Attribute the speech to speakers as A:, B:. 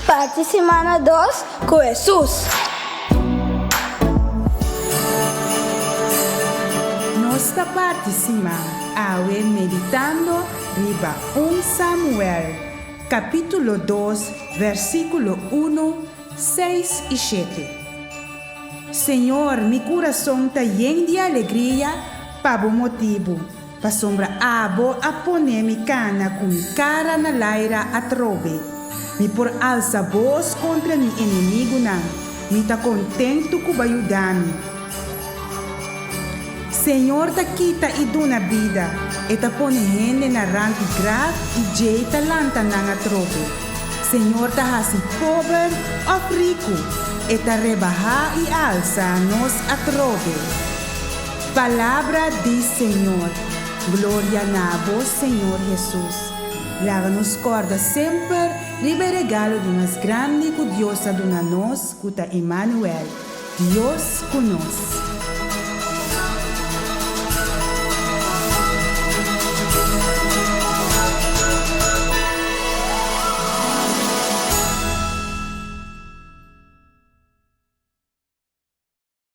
A: Parte semana 2 com Jesus.
B: Nossa parte semana, awe meditando riba 1 Samuel, capítulo 2, versículo 1, 6 e 7. Senhor, mi coração está lleno de alegria, para bom motivo. Pa sombra abo a poner mi cana com mi cara na laira a trove. Mi por alça voz contra mi inimigo não. Mi tá contento com ajudar-me. Senhor ta quita e duna vida. E ta pone gente na rank grave e jeita lanta na trove. Senhor ta hasi pobre ou rico. E ta rebaja e alça nos a trove. Palavra de Senhor. Glória a vós, Senhor Jesus. Lava-nos corda sempre, ribe regalo de umas grande que Deus a dona nós, cuta Emmanuel. Deus conosco.